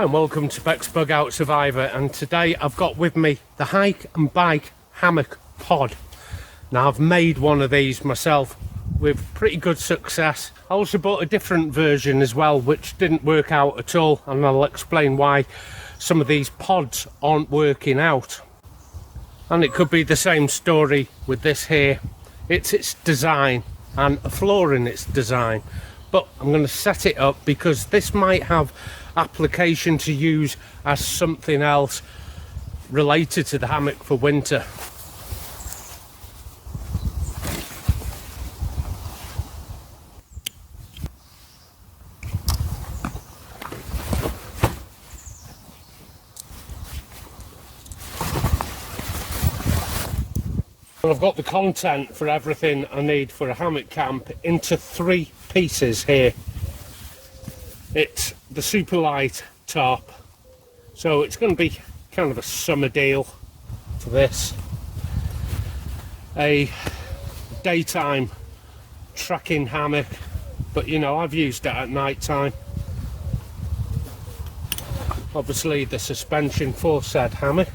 Hi and welcome to bexbugoutsurvivor, and today I've got with me the Hyke and Byke Hammock Pod. Now I've made one of these myself with pretty good success. I also bought a different version as well which didn't work out at all, and I'll explain why some of these pods aren't working out. And it could be the same story with this here. It's its design and a flaw in its design, but I'm going to set it up because this might have application to use as something else related to the hammock for winter. And I've got the content for everything I need for a hammock camp into 3 pieces here. It's the super light tarp, so it's going to be kind of a summer deal for this. A daytime trekking hammock, but you know, I've used it at night time. Obviously the suspension for said hammock,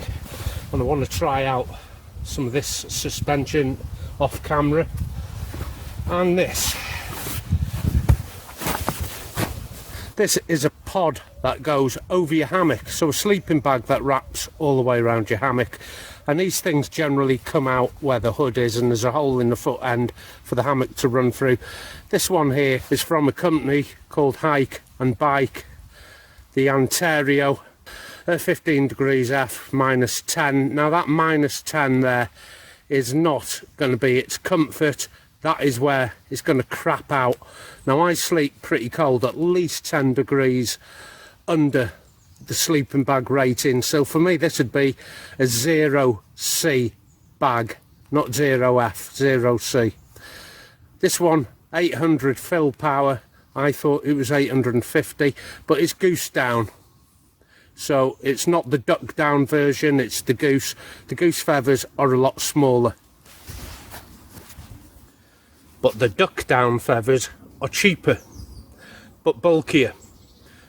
and I want to try out some of this suspension off camera. And this is a pod that goes over your hammock, so a sleeping bag that wraps all the way around your hammock. And these things generally come out where the hood is, and there's a hole in the foot end for the hammock to run through. This one here is from a company called Hyke and Byke, the Antero, 15 degrees F -10. Now that -10 there is not going to be its comfort. That is where it's going to crap out. Now I sleep pretty cold, at least 10 degrees under the sleeping bag rating. So for me this would be a 0C bag, not 0F, 0C. This one, 800 fill power. I thought it was 850, but it's goose down. So it's not the duck down version, it's the goose. The goose feathers are a lot smaller, but the duck down feathers are cheaper but bulkier.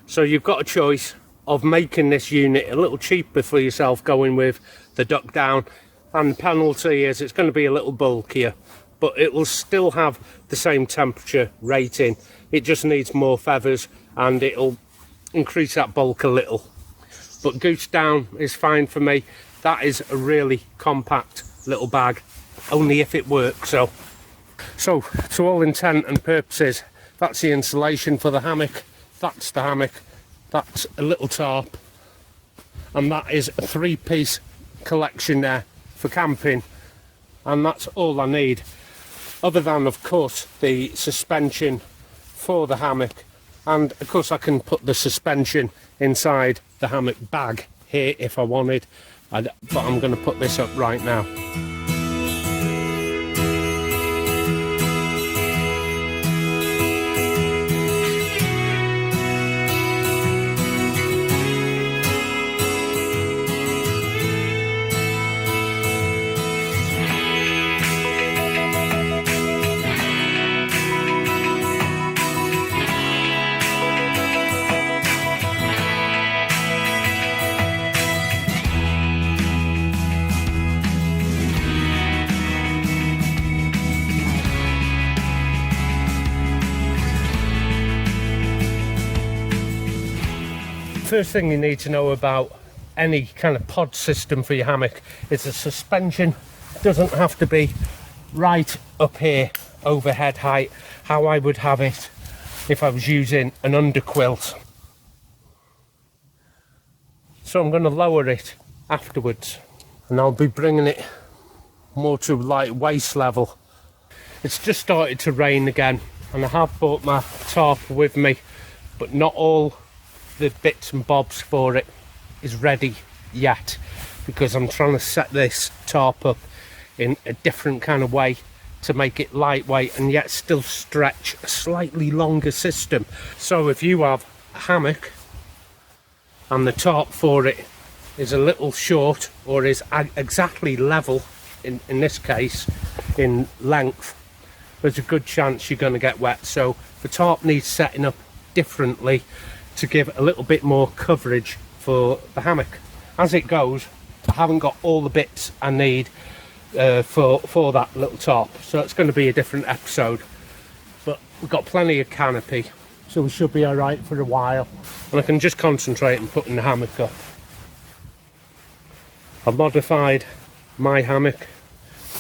So you've got a choice of making this unit a little cheaper for yourself, going with the duck down, and the penalty is it's going to be a little bulkier, but it will still have the same temperature rating. It just needs more feathers and it'll increase that bulk a little. But goose down is fine for me. That is a really compact little bag, only if it works. So to all intent and purposes, that's the insulation for the hammock, that's the hammock, that's a little tarp, and that is a 3-piece collection there for camping. And that's all I need, other than of course the suspension for the hammock. And of course I can put the suspension inside the hammock bag here if I wanted, but I'm going to put this up right now. First thing you need to know about any kind of pod system for your hammock is the suspension doesn't have to be right up here, overhead height, how I would have it if I was using an underquilt. So I'm going to lower it afterwards, and I'll be bringing it more to like waist level. It's just started to rain again, and I have brought my tarp with me, but not all the bits and bobs for it is ready yet, because I'm trying to set this tarp up in a different kind of way to make it lightweight and yet still stretch a slightly longer system. So if you have a hammock and the tarp for it is a little short, or is exactly level in this case in length, there's a good chance you're going to get wet. So the tarp needs setting up differently to give a little bit more coverage for the hammock. As it goes, I haven't got all the bits I need for that little top, so it's going to be a different episode, but we've got plenty of canopy, so we should be all right for a while, and I can just concentrate on putting the hammock up. I've modified my hammock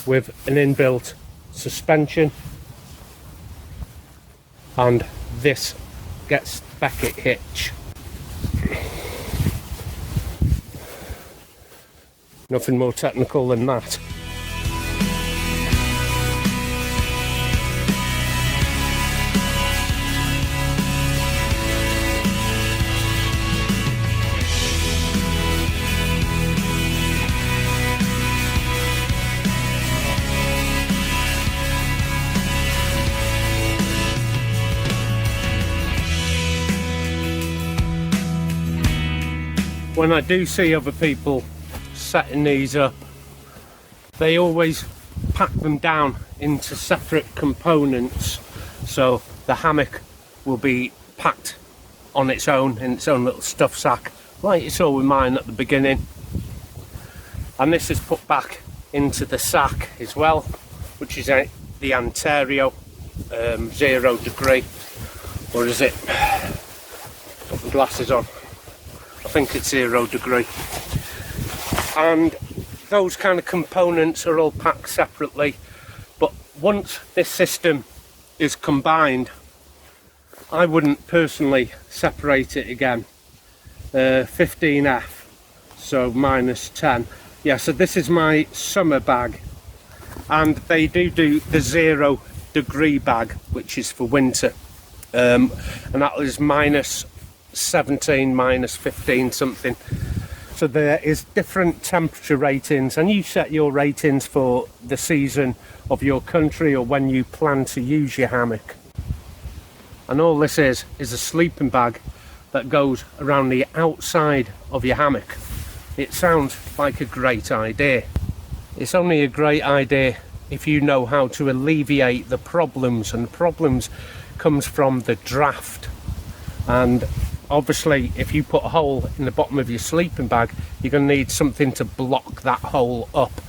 with an inbuilt suspension, and this gets Beckett hitch. Nothing more technical than that. When I do see other people setting these up, they always pack them down into separate components, so the hammock will be packed on its own, in its own little stuff sack, like you saw with mine at the beginning, and this is put back into the sack as well, which is the Antero 0 degree, or is it, put the glasses on, I think it's 0 degree. And those kind of components are all packed separately, but once this system is combined, I wouldn't personally separate it again. 15F, so -10. Yeah, so this is my summer bag, and they do the 0 degree bag, which is for winter, and that is -17, -15 something. So there is different temperature ratings, and you set your ratings for the season of your country or when you plan to use your hammock. And all this is a sleeping bag that goes around the outside of your hammock. It sounds like a great idea. It's only a great idea if you know how to alleviate the problems, and the problems comes from the draft. And obviously, if you put a hole in the bottom of your sleeping bag, you're going to need something to block that hole up.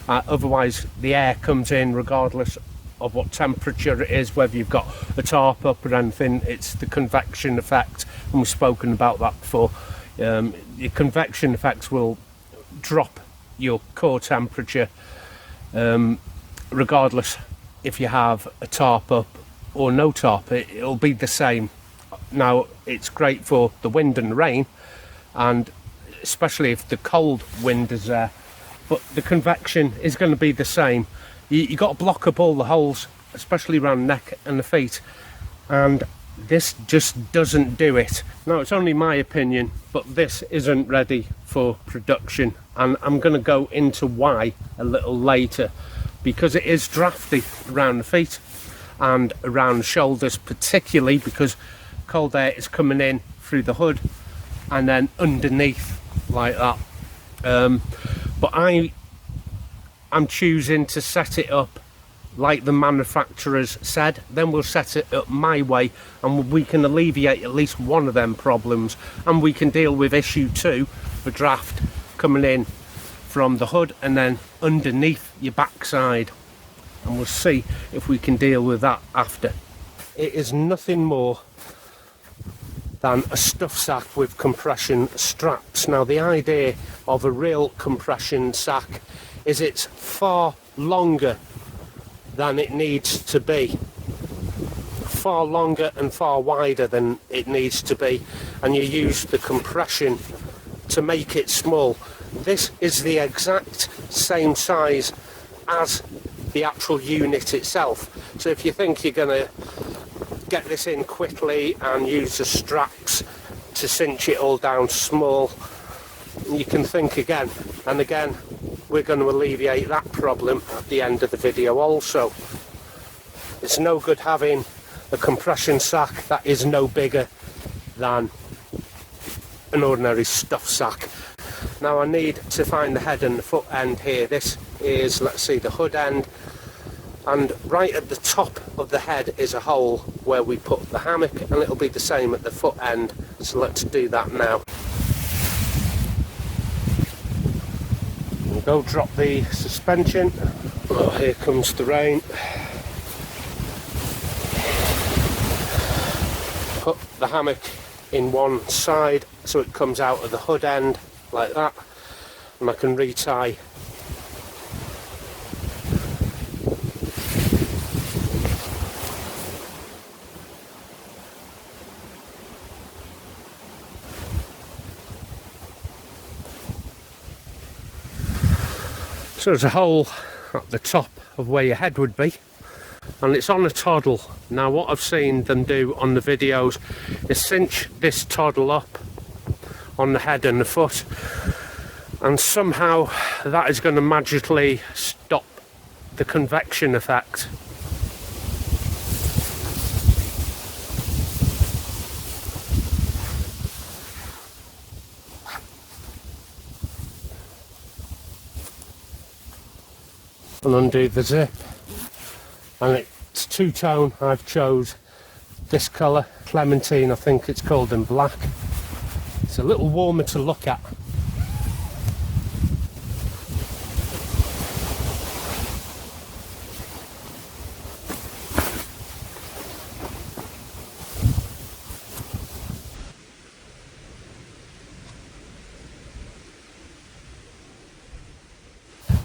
Otherwise, the air comes in regardless of what temperature it is, whether you've got a tarp up or anything. It's the convection effect, and we've spoken about that before. Your convection effects will drop your core temperature, regardless if you have a tarp up or no tarp. It'll be the same. Now, it's great for the wind and the rain, and especially if the cold wind is there, but the convection is going to be the same. You got to block up all the holes, especially around the neck and the feet, and this just doesn't do it. Now, it's only my opinion, but this isn't ready for production, and I'm going to go into why a little later, because it is drafty around the feet and around the shoulders, particularly because cold air is coming in through the hood and then underneath like that. But I'm choosing to set it up like the manufacturers said. Then we'll set it up my way, and we can alleviate at least one of them problems, and we can deal with issue 2, the draft coming in from the hood and then underneath your backside, and we'll see if we can deal with that after. It is nothing more than a stuff sack with compression straps. Now, the idea of a real compression sack is it's far longer than it needs to be, far longer and far wider than it needs to be, and you use the compression to make it small. This is the exact same size as the actual unit itself, so if you think you're going to get this in quickly and use the straps to cinch it all down small, you can think again. And again, we're going to alleviate that problem at the end of the video also. It's no good having a compression sack that is no bigger than an ordinary stuff sack. Now, I need to find the head and the foot end here. This is, let's see, the hood end, and right at the top of the head is a hole where we put the hammock, and it'll be the same at the foot end So let's do that now. We'll go drop the suspension. Oh, here comes the rain. Put the hammock in one side so it comes out of the hood end like that, and I can retie. So there's a hole at the top of where your head would be, and it's on a toddle. Now what I've seen them do on the videos is cinch this toddle up on the head and the foot, and somehow that is going to magically stop the convection effect. And undo the zip, and it's two-tone. I've chose this colour, clementine I think it's called, in black. It's a little warmer to look at.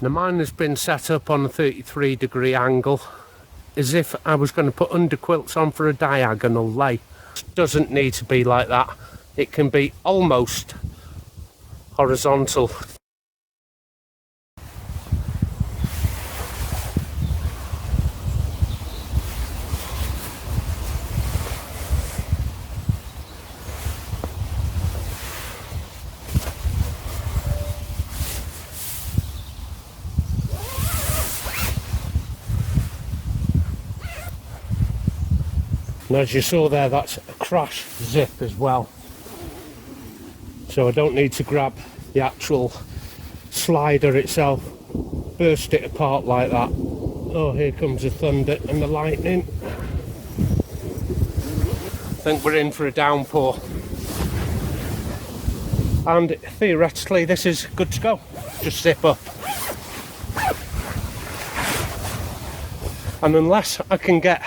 Now mine has been set up on a 33-degree angle, as if I was going to put underquilts on for a diagonal lay. It doesn't need to be like that. It can be almost horizontal. And as you saw there, that's a crash zip as well. So I don't need to grab the actual slider itself, burst it apart like that. Oh, here comes the thunder and the lightning. I think we're in for a downpour. And theoretically this is good to go. Just zip up. And unless I can get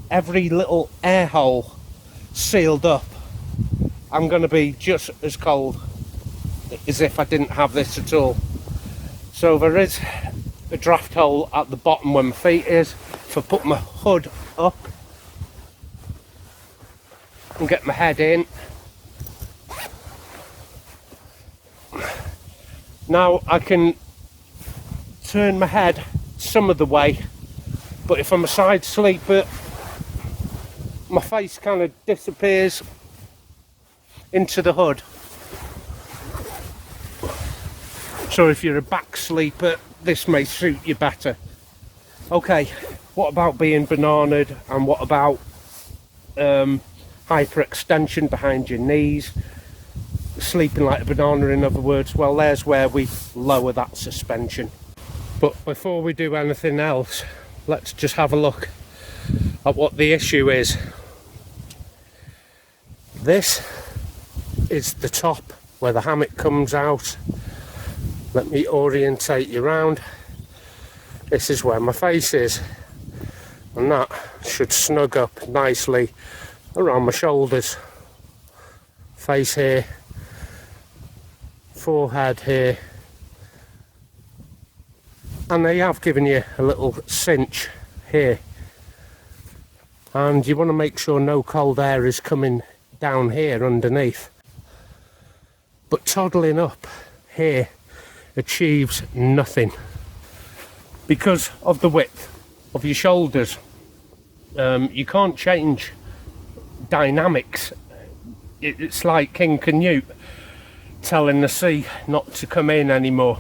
every little air hole sealed up, I'm going to be just as cold as if I didn't have this at all. So there is a draft hole at the bottom where my feet is. If I put my hood up and get my head in, now I can turn my head some of the way, but if I'm a side sleeper, my face kind of disappears into the hood. So if you're a back sleeper, this may suit you better. Okay, what about being bananaed, and what about hyperextension behind your knees? Sleeping like a banana, in other words. Well, there's where we lower that suspension. But before we do anything else, let's just have a look at what the issue is. This is the top where the hammock comes out. Let me orientate you around. This is where my face is, and that should snug up nicely around my shoulders. Face here, forehead here, and they have given you a little cinch here, and you want to make sure no cold air is coming down here underneath. But toddling up here achieves nothing because of the width of your shoulders. You can't change dynamics. It's like King Canute telling the sea not to come in anymore.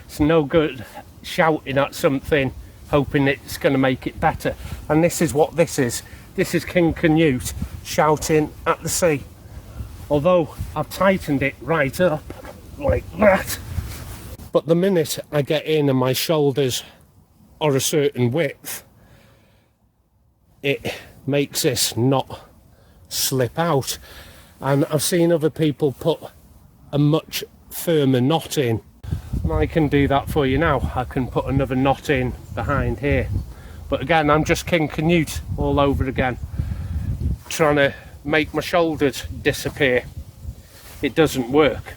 It's no good shouting at something hoping it's going to make it better, and this is what this is. This is King Canute shouting at the sea. Although I've tightened it right up like that, but the minute I get in and my shoulders are a certain width, it makes this not slip out. And I've seen other people put a much firmer knot in. And I can do that for you now. I can put another knot in behind here. But again, I'm just King Canute all over again, trying to make my shoulders disappear. It doesn't work.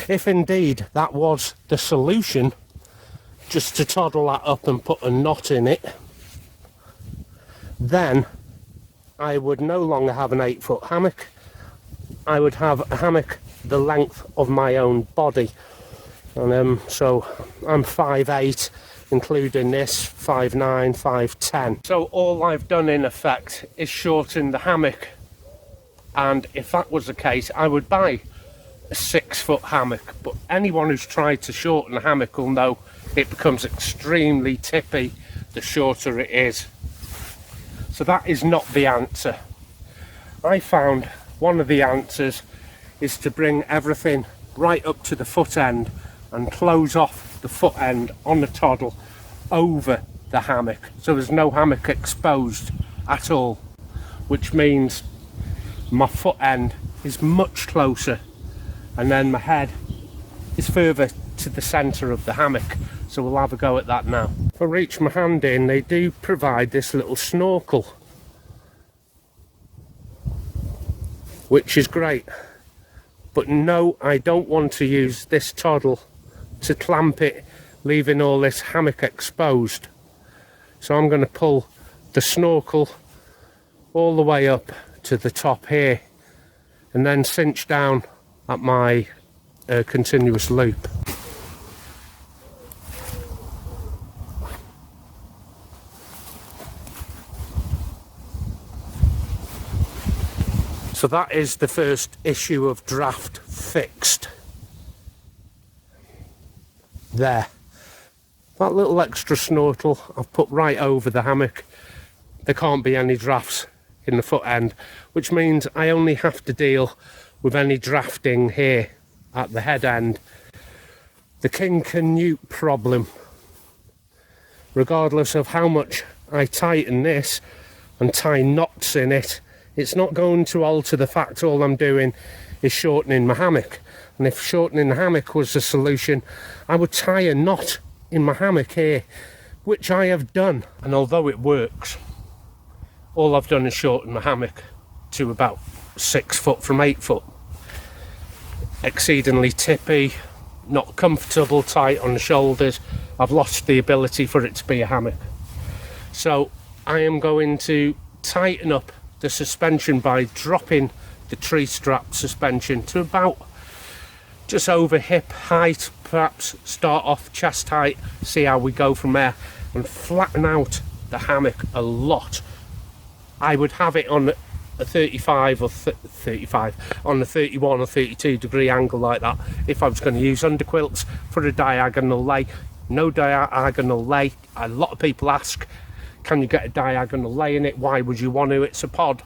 If indeed that was the solution, just to toddle that up and put a knot in it, then I would no longer have an 8-foot hammock. I would have a hammock the length of my own body. And so I'm 5'8", including this, 5'9", 5'10". So all I've done in effect is shorten the hammock. And if that was the case, I would buy a 6-foot hammock. But anyone who's tried to shorten a hammock will know it becomes extremely tippy the shorter it is. So that is not the answer. I found one of the answers is to bring everything right up to the foot end and close off the foot end on the toddle over the hammock, so there's no hammock exposed at all, which means my foot end is much closer and then my head is further to the centre of the hammock. So we'll have a go at that now. If I reach my hand in, they do provide this little snorkel, which is great. But no, I don't want to use this toddle to clamp it, leaving all this hammock exposed. So I'm going to pull the snorkel all the way up to the top here and then cinch down at my continuous loop. So that is the first issue of draft fixed. There. That little extra snorkel I've put right over the hammock. There can't be any drafts in the foot end, which means I only have to deal with any drafting here at the head end. The King Canute problem, regardless of how much I tighten this and tie knots in it, it's not going to alter the fact all I'm doing is shortening my hammock. And if shortening the hammock was the solution, I would tie a knot in my hammock here, which I have done. And although it works, all I've done is shorten my hammock to about 6 foot from 8 foot. Exceedingly tippy, not comfortable, tight on the shoulders. I've lost the ability for it to be a hammock. So I am going to tighten up the suspension by dropping the tree strap suspension to about just over hip height, perhaps start off chest height, see how we go from there, and flatten out the hammock a lot. I would have it on a 35 or 35 on a 31 or 32 degree angle like that if I was going to use underquilts for a diagonal lay. No diagonal lay. A lot of people ask, can you get a diagonal lay in it? Why would you want to? It's a pod.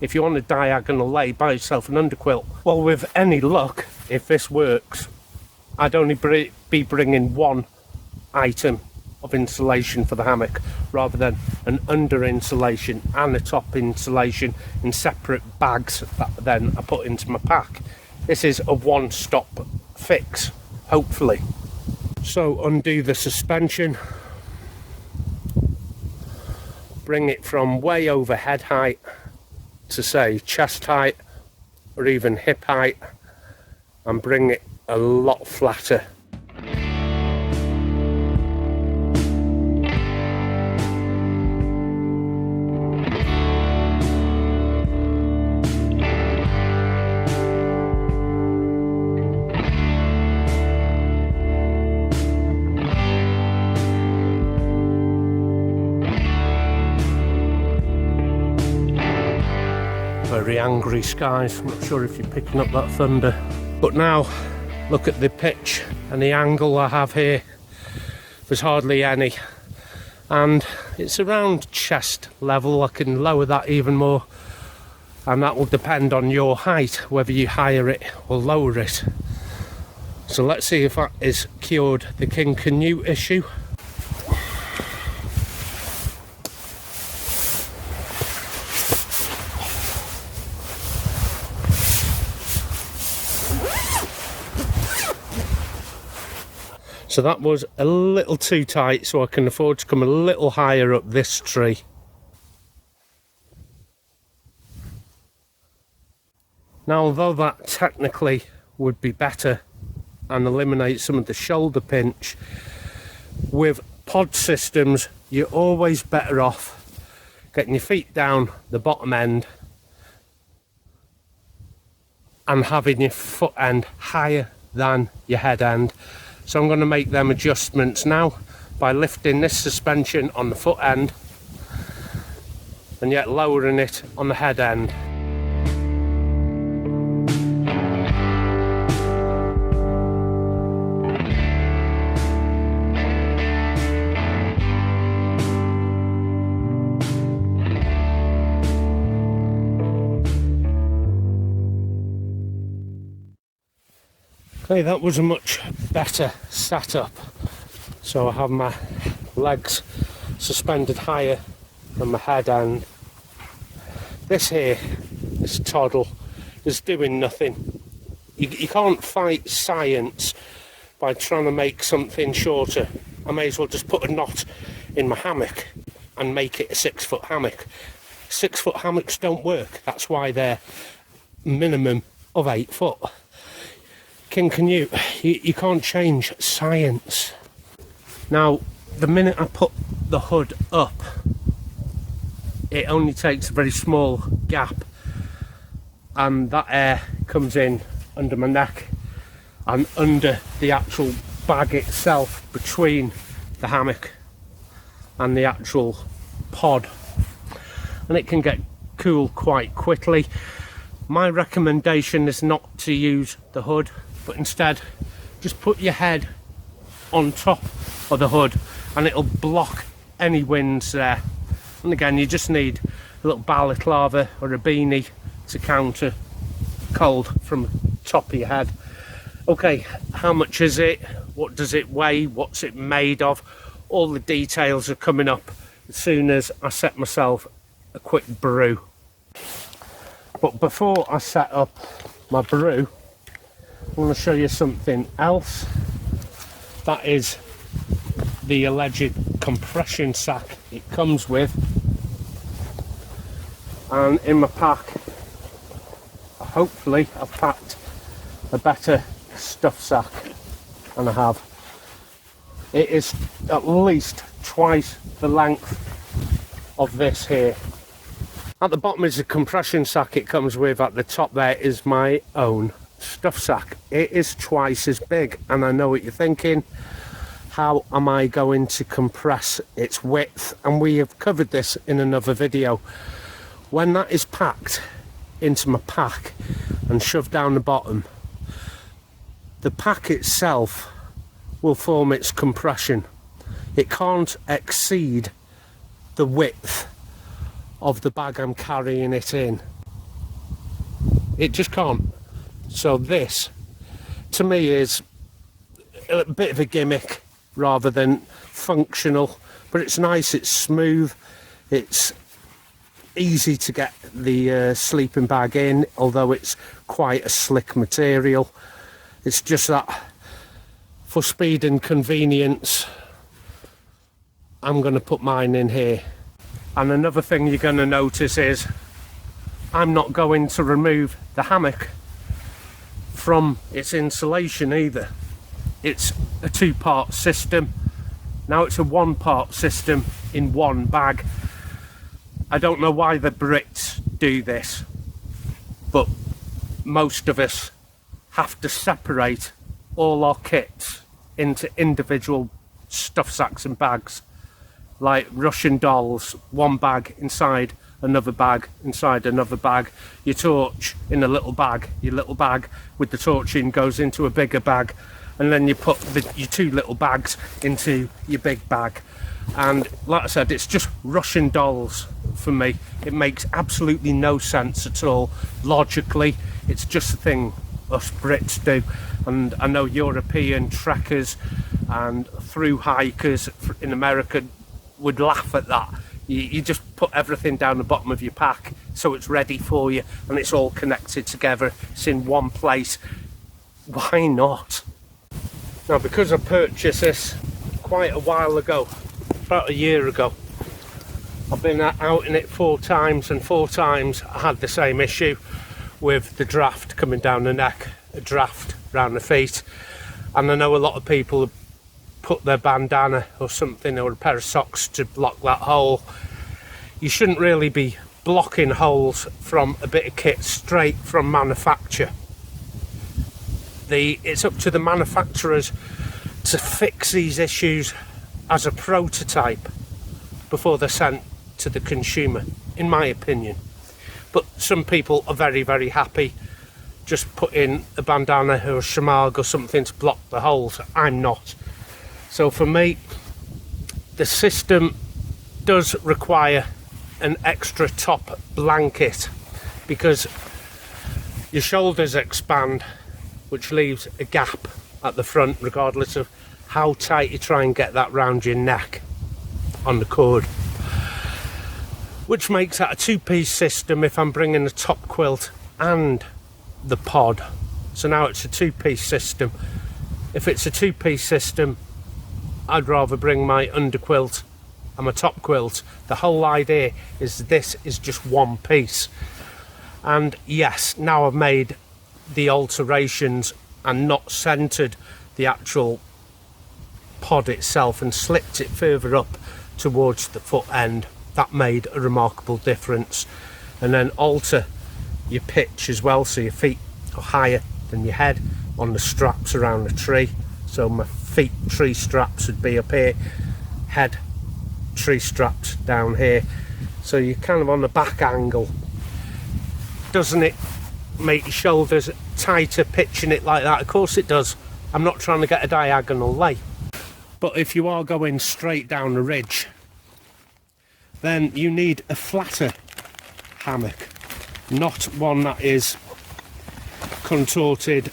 If you want a diagonal lay, buy yourself an underquilt. Well, with any luck, if this works, I'd only be bringing one item of insulation for the hammock rather than an under insulation and a top insulation in separate bags that then I put into my pack. This is a one-stop fix, hopefully. So undo the suspension, bring it from way over head height to say chest height or even hip height, and bring it a lot flatter. Very angry skies, I'm not sure if you're picking up that thunder. But now, look at the pitch and the angle I have here. There's hardly any. And it's around chest level. I can lower that even more. And that will depend on your height, whether you higher it or lower it. So let's see if that is cured the King Canute issue. So that was a little too tight, so I can afford to come a little higher up this tree. Now, although that technically would be better and eliminate some of the shoulder pinch, with pod systems you're always better off getting your feet down the bottom end and having your foot end higher than your head end. So I'm going to make them adjustments now by lifting this suspension on the foot end and yet lowering it on the head end. Okay, that was a much better setup. So I have my legs suspended higher than my head end. This here, this toddle, is doing nothing. You can't fight science by trying to make something shorter. I may as well just put a knot in my hammock and make it a 6-foot hammock. 6-foot hammocks don't work. That's why they're minimum of 8 foot. King Canute, you can't change science. Now, the minute I put the hood up, it only takes a very small gap and that air comes in under my neck and under the actual bag itself, between the hammock and the actual pod, and it can get cool quite quickly. My recommendation is not to use the hood, but instead just put your head on top of the hood and it'll block any winds there. And again, you just need a little balaclava or a beanie to counter cold from the top of your head. Okay, how much is it? What does it weigh? What's it made of? All the details are coming up as soon as I set myself a quick brew. But before I set up my brew, I want to show you something else. That is the alleged compression sack it comes with. And in my pack, hopefully I've packed a better stuff sack than I have. It is at least twice the length of this here. At the bottom is the compression sack it comes with. At the top there is my own stuff sack. It is twice as big, and I know what you're thinking. How am I going to compress its width? And we have covered this in another video. When that is packed into my pack and shoved down the bottom, the pack itself will form its compression. It can't exceed the width of the bag I'm carrying it in. It just can't. So this, to me, is a bit of a gimmick rather than functional, but it's nice, it's smooth, it's easy to get the sleeping bag in, although it's quite a slick material. It's just that for speed and convenience, I'm going to put mine in here. And another thing you're going to notice is I'm not going to remove the hammock from its insulation either. It's a 2-part system. Now it's a 1-part system in one bag. I don't know why the Brits do this, but most of us have to separate all our kits into individual stuff sacks and bags, like Russian dolls, one bag inside another bag inside another bag. Your torch in a little bag, your little bag with the torch in goes into a bigger bag, and then you put your 2 little bags into your big bag. And like I said, it's just Russian dolls for me. It makes absolutely no sense at all logically. It's just a thing us Brits do, and I know European trekkers and through hikers in America would laugh at that. You just put everything down the bottom of your pack so it's ready for you and it's all connected together, it's in one place. Why not? Now, because I purchased this quite a while ago, about a year ago, I've been out in it 4 times, and 4 times I had the same issue with the draft coming down the neck, a draft round the feet. And I know a lot of people put their bandana or something, or a pair of socks to block that hole. You shouldn't really be blocking holes from a bit of kit straight from manufacture. It's up to the manufacturers to fix these issues as a prototype before they're sent to the consumer, in my opinion. But some people are very, very happy just putting a bandana or a shemagh or something to block the holes. I'm not. So for me, the system does require an extra top blanket, because your shoulders expand, which leaves a gap at the front regardless of how tight you try and get that round your neck on the cord, which makes that a 2-piece system if I'm bringing the top quilt and the pod. So now it's a 2-piece system. If it's a 2-piece system, I'd rather bring my underquilt and my top quilt. The whole idea is this is just 1 piece. And yes, now I've made the alterations and not centered the actual pod itself and slipped it further up towards the foot end. That made a remarkable difference. And then alter your pitch as well, so your feet are higher than your head on the straps around the tree. So my feet tree straps would be up here, head tree straps down here, so you're kind of on the back angle. Doesn't it make your shoulders tighter pitching it like that? Of course it does. I'm not trying to get a diagonal lay. But if you are going straight down the ridge, then you need a flatter hammock, not one that is contorted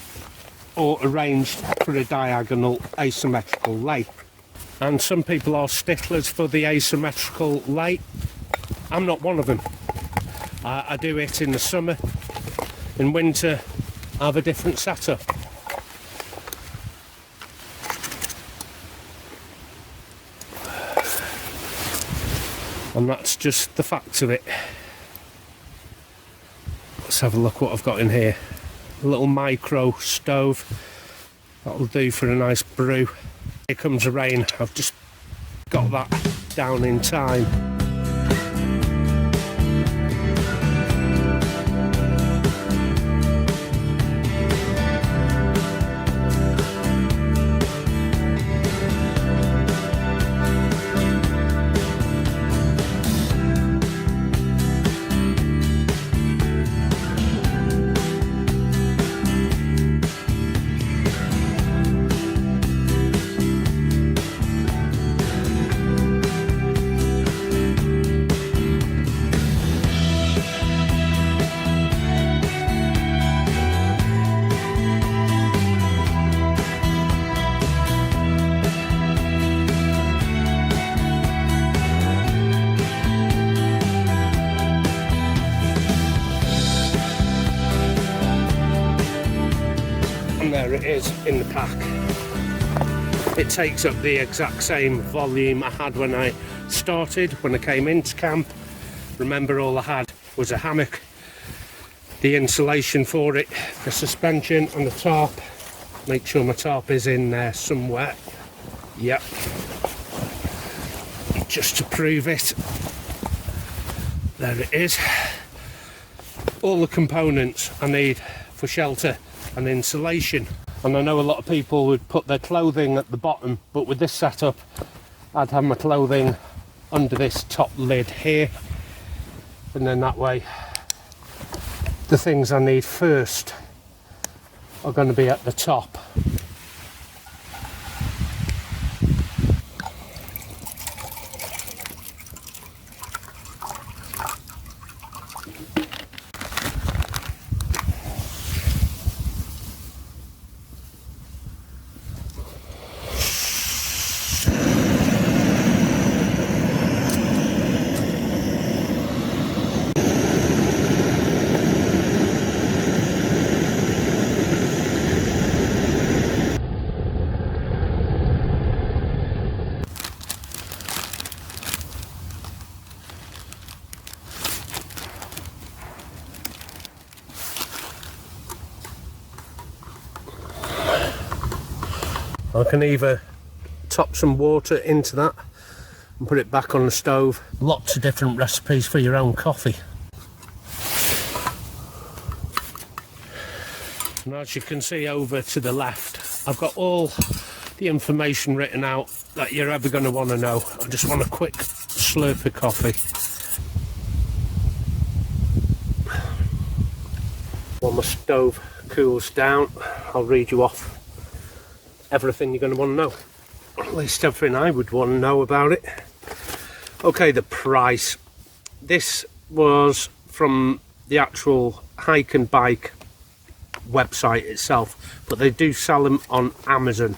or arranged for a diagonal asymmetrical lay. And some people are sticklers for the asymmetrical lay. I'm not one of them. I do it in the summer. In winter, I have a different setup. And that's just the fact of it. Let's have a look what I've got in here. A little micro stove. That'll do for a nice brew. Here comes the rain. I've just got that down in time. There it is in the pack. It takes up the exact same volume I had when I started, when I came into camp. Remember, all I had was a hammock, the insulation for it, the suspension and the tarp. Make sure my tarp is in there somewhere. Yep. Just to prove it. There it is. All the components I need for shelter and insulation. And I know a lot of people would put their clothing at the bottom, but with this setup I'd have my clothing under this top lid here, and then that way the things I need first are going to be at the top. I can either top some water into that and put it back on the stove. Lots of different recipes for your own coffee. And as you can see over to the left, I've got all the information written out that you're ever going to want to know. I just want a quick slurp of coffee. While my stove cools down, I'll read you off everything you're going to want to know. Or at least everything I would want to know about it. Okay, the price. This was from the actual Hyke and Byke website itself, but they do sell them on Amazon.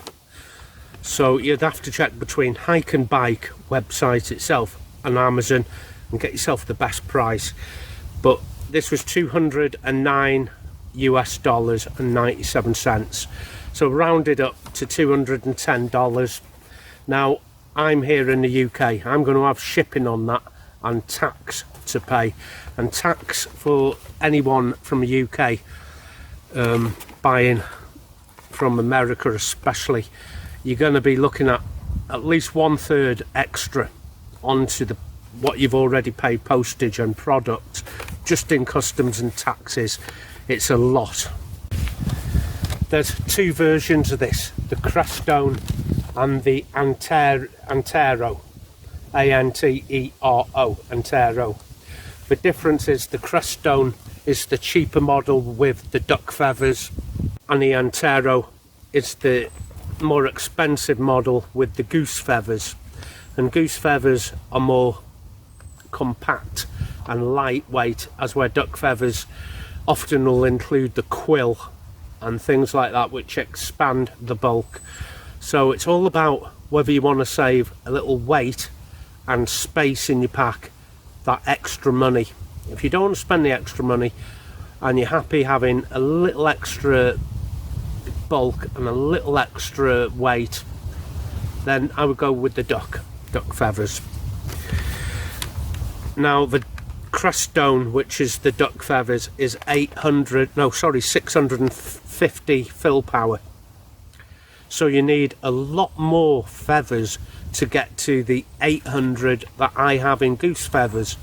So you'd have to check between Hyke and Byke website itself and Amazon and get yourself the best price. But this was $209 and 97 cents. So rounded up to $210. Now I'm here in the UK. I'm going to have shipping on that and tax to pay. And tax for anyone from the UK buying from America especially, you're going to be looking at least 1/3 extra onto the what you've already paid postage and product just in customs and taxes. It's a lot. There's two versions of this, the Crestone and the Antero, A-N-T-E-R-O, Antero. The difference is the Crestone is the cheaper model with the duck feathers, and the Antero is the more expensive model with the goose feathers. And goose feathers are more compact and lightweight, as where duck feathers often will include the quill and things like that, which expand the bulk. So it's all about whether you want to save a little weight and space in your pack, that extra money. If you don't want to spend the extra money and you're happy having a little extra bulk and a little extra weight, then I would go with the duck feathers. Now the Crestone, which is the duck feathers, is 650 fill power. So you need a lot more feathers to get to the 800 that I have in goose feathers.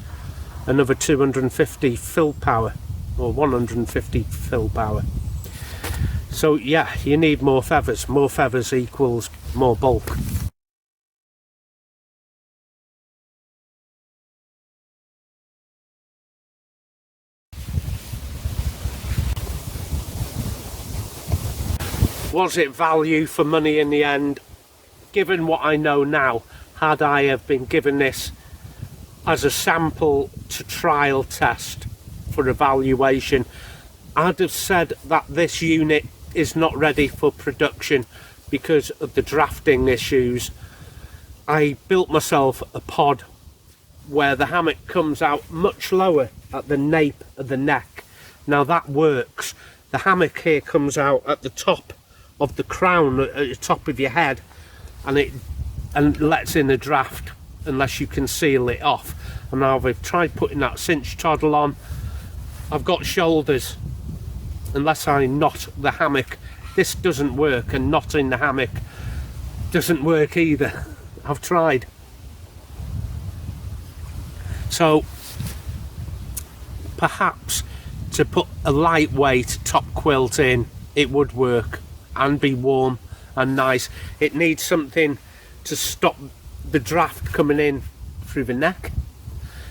Another 250 fill power, or 150 fill power. So yeah, you need more feathers. More feathers equals more bulk. Was it value for money in the end? Given what I know now, had I have been given this as a sample to trial test for evaluation, I'd have said that this unit is not ready for production because of the drafting issues. I built myself a pod where the hammock comes out much lower at the nape of the neck. Now that works. The hammock here comes out at the top of the crown, at the top of your head, and lets in a draft unless you can seal it off. And now I've tried putting that cinch toddle on. I've got shoulders. Unless I knot the hammock, this doesn't work, and knotting the hammock doesn't work either. I've tried. So perhaps to put a lightweight top quilt in, it would work and be warm and nice. It needs something to stop the draft coming in through the neck,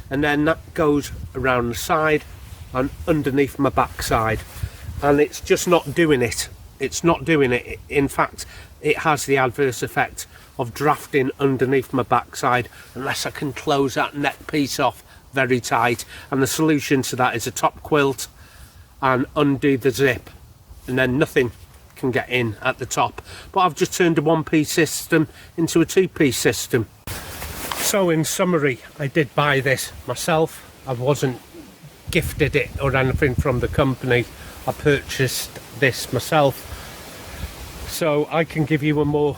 and then that goes around the side and underneath my backside, and it's just not doing it. It's not doing it. In fact, it has the adverse effect of drafting underneath my backside unless I can close that neck piece off very tight. And the solution to that is a top quilt and undo the zip, and then nothing can get in at the top. But I've just turned a one-piece system into a two-piece system. So in summary, I did buy this myself. I wasn't gifted it or anything from the company. I purchased this myself, so I can give you a more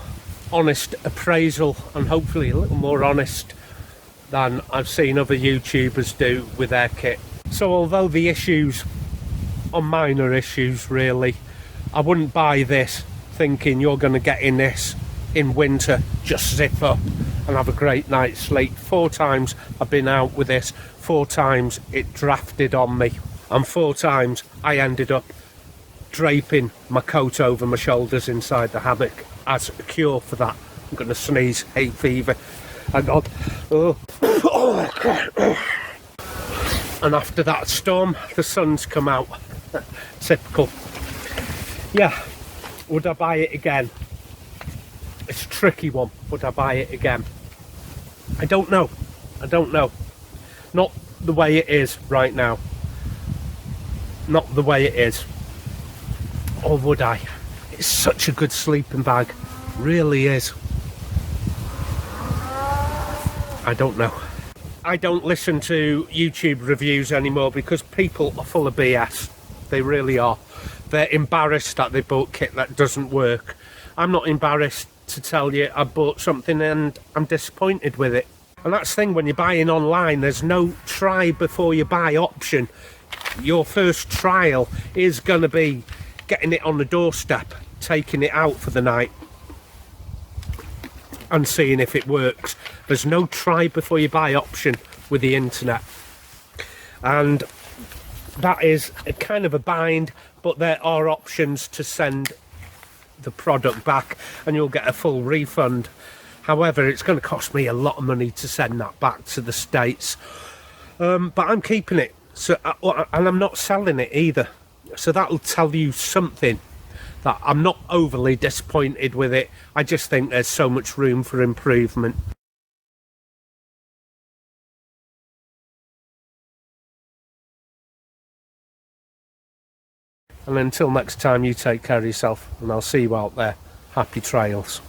honest appraisal, and hopefully a little more honest than I've seen other YouTubers do with their kit. So although the issues are minor issues really, I wouldn't buy this thinking you're going to get in this in winter, just zip up and have a great night's sleep. 4 times I've been out with this, 4 times it drafted on me, and 4 times I ended up draping my coat over my shoulders inside the hammock as a cure for that. I'm going to sneeze, hay fever. Hang on. Oh. And after that storm, the sun's come out. Typical. Yeah, would I buy it again? It's a tricky one. Would I buy it again? I don't know. I don't know. Not the way it is right now. Not the way it is. Or would I? It's such a good sleeping bag. Really is. I don't know. I don't listen to YouTube reviews anymore because people are full of BS. They really are. They're embarrassed that they bought kit that doesn't work. I'm not embarrassed to tell you I bought something and I'm disappointed with it. And that's the thing, when you're buying online, there's no try before you buy option. Your first trial is going to be getting it on the doorstep, taking it out for the night and seeing if it works. There's no try before you buy option with the internet, and that is a kind of a bind, but there are options to send the product back and you'll get a full refund. However, it's going to cost me a lot of money to send that back to the States, but I'm keeping it, so and I'm not selling it either, so that'll tell you something, that I'm not overly disappointed with it. I just think there's so much room for improvement. And until next time, you take care of yourself, and I'll see you out there. Happy trails.